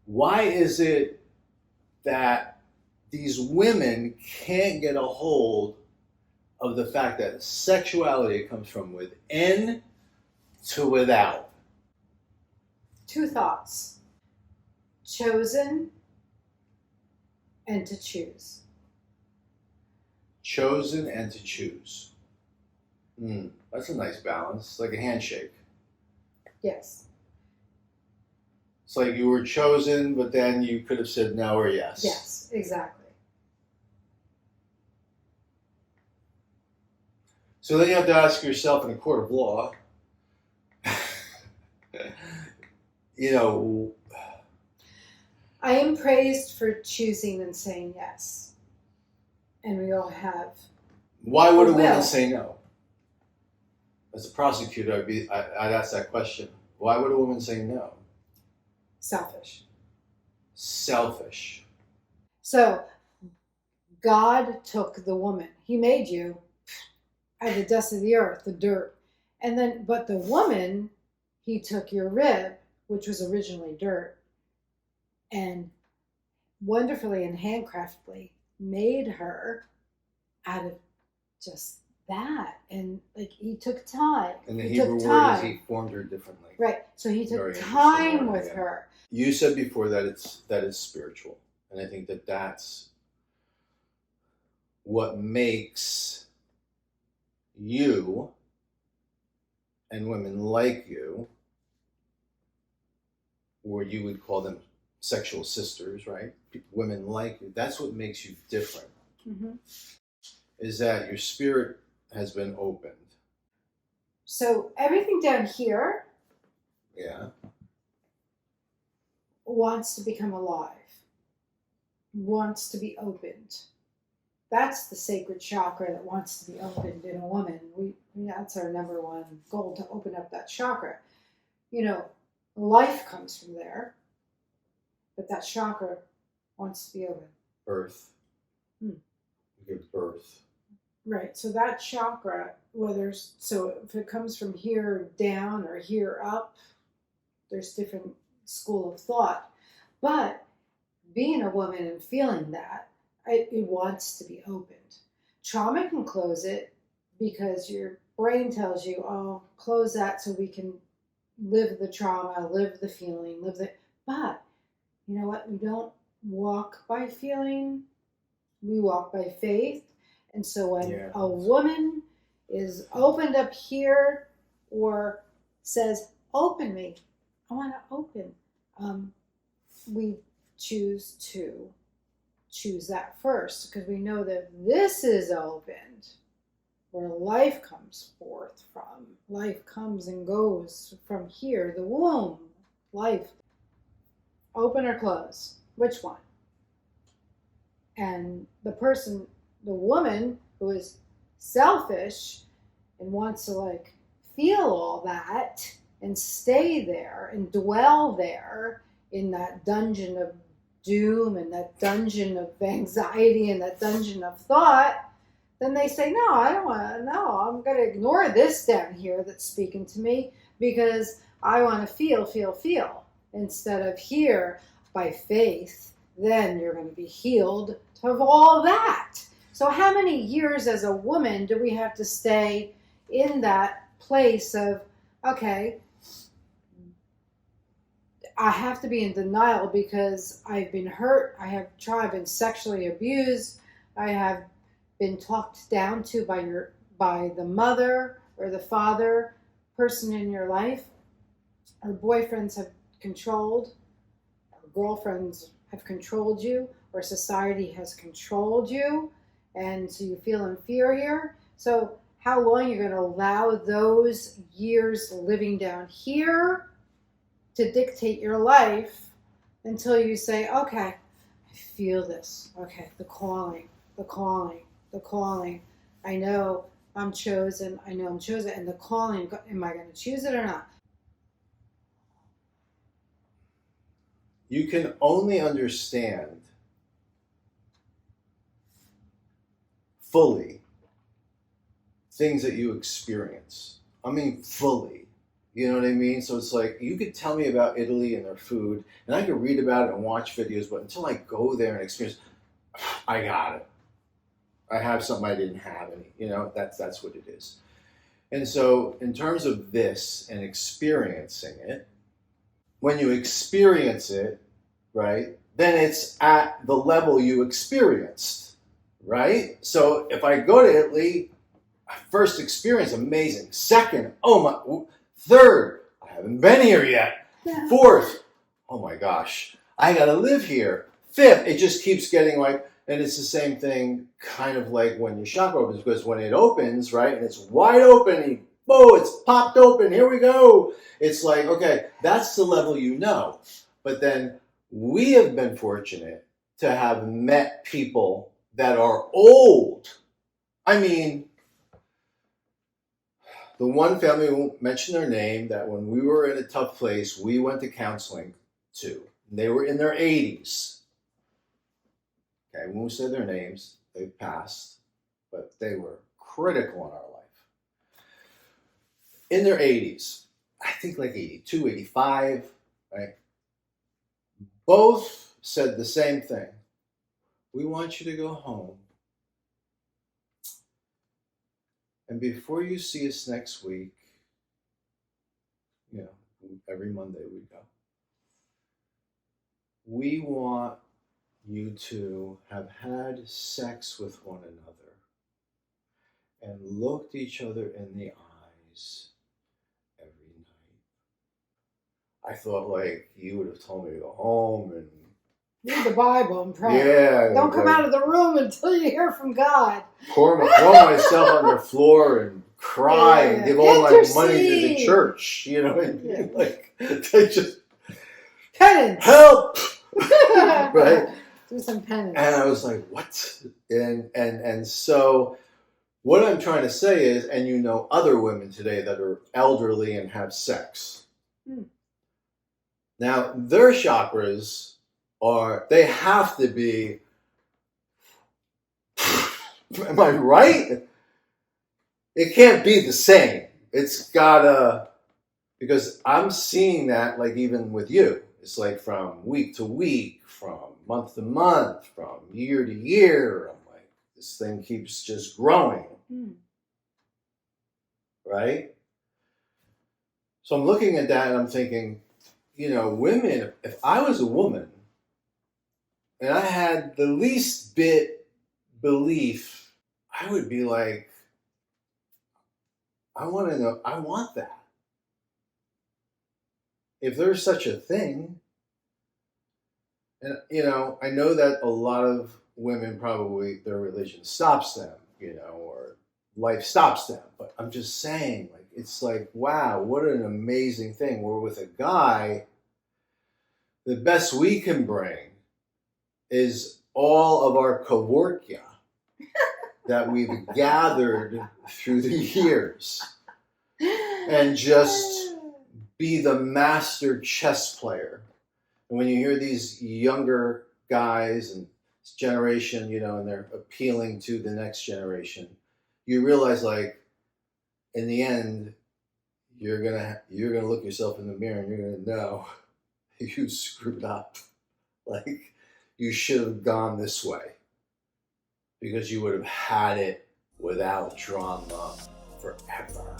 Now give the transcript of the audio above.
Why is it that these women can't get a hold of the fact that sexuality comes from within to without? Two thoughts: chosen and to choose. Chosen and to choose. That's a nice balance, like a handshake. Yes. It's like you were chosen, but then you could have said no or yes. Yes, exactly. So then you have to ask yourself in a court of law, you know, I am praised for choosing and saying yes. And we all have. why would a will. woman say no? As a prosecutor, I'd ask that question. Why would a woman say no? Selfish. Selfish. So God took the woman. He made you out of the dust of the earth, the dirt. And then, but the woman, he took your rib, which was originally dirt, and wonderfully and handcraftedly made her out of just that. And like he took time. And the he Hebrew took word time. is he formed her differently. Right. So he took Very time with yeah. her. You said before that it's spiritual. And I think that that's what makes you and women like you, or you would call them sexual sisters, right? Women like you. That's what makes you different. Mm-hmm. Is that your spirit has been opened. So everything down here, yeah, wants to become alive, wants to be opened. That's the sacred chakra that wants to be opened in a woman. That's our number one goal, to open up that chakra. You know, life comes from there, but that chakra wants to be open. Birth. You give birth. Right. So that chakra, so if it comes from here down or here up, there's different school of thought. But being a woman and feeling that, it wants to be opened. Trauma can close it because your brain tells you, oh, close that so we can live the trauma, live the feeling, but you know what? We don't walk by feeling, we walk by faith. And so when a woman is opened up here or says, open me, I want to open, we choose that first, because we know that this is opened, where life comes forth from. Life comes and goes from here, the womb. Life. Open or close? Which one? And the woman who is selfish and wants to feel all that and stay there and dwell there in that dungeon of doom and that dungeon of anxiety and that dungeon of thought, then they say, no, I don't want to, no, I'm going to ignore this down here that's speaking to me because I want to feel, instead of here by faith, then you're going to be healed of all that. So how many years as a woman do we have to stay in that place of, okay, I have to be in denial because I've been hurt, I've been sexually abused, I have been talked down to by the mother or the father person in your life, or boyfriends have controlled, or girlfriends have controlled you, or society has controlled you, and so you feel inferior. So how long are you going to allow those years living down here to dictate your life until you say, okay, I feel this. Okay, the calling. I know I'm chosen. And the calling, am I going to choose it or not? You can only understand fully things that you experience. I mean, fully. You know what I mean? So it's like, you could tell me about Italy and their food, and I could read about it and watch videos, but until I go there and experience, I got it. I have something I didn't have any. You know, that's what it is. And so, in terms of this and experiencing it, when you experience it, right, then it's at the level you experienced, right? So if I go to Italy, first experience, amazing. Second, oh my, third, I haven't been here yet. Fourth, oh my gosh, I gotta live here. Fifth, it just keeps getting like, and it's the same thing kind of like when your chakra opens, because when it opens, right, and it's wide open, and oh, it's popped open, here we go. It's like, okay, that's the level you know. But then we have been fortunate to have met people that are old. I mean, the one family, we won't mention their name, that when we were in a tough place, we went to counseling to. They were in their 80s. Okay, we won't say their names, they've passed, but they were critical in our life. In their 80s, I think like 82, 85, right? Both said the same thing. We want you to go home. And before you see us next week, you know, every Monday we go, we want you to have had sex with one another and looked each other in the eyes every night. I thought like you would have told me to go home and read the Bible and pray. Yeah. Don't come out of the room until you hear from God. Throw myself on the floor and cry and give all my money to the church. You know what I mean? Like, they just penance. Help. Right? Do some penance. And I was like, what? And so what I'm trying to say is, and you know other women today that are elderly and have sex. Now, their chakras they have to be, am I right? It can't be the same. It's gotta, because I'm seeing that like even with you. It's like from week to week, from month to month, from year to year. I'm like, this thing keeps just growing. Right? So I'm looking at that and I'm thinking, you know, women, if I was a woman and I had the least bit belief, I would be like, I want to know, I want that. If there's such a thing, and you know, I know that a lot of women probably their religion stops them, you know, or life stops them. But I'm just saying, like, it's like, wow, what an amazing thing. We're with a guy. The best we can bring is all of our kavorkia that we've gathered through the years, and just be the master chess player. And when you hear these younger guys and this generation, you know, and they're appealing to the next generation, you realize, like, in the end, you're gonna look yourself in the mirror and you're gonna know you screwed up. Like, you should have gone this way, because you would have had it without drama forever.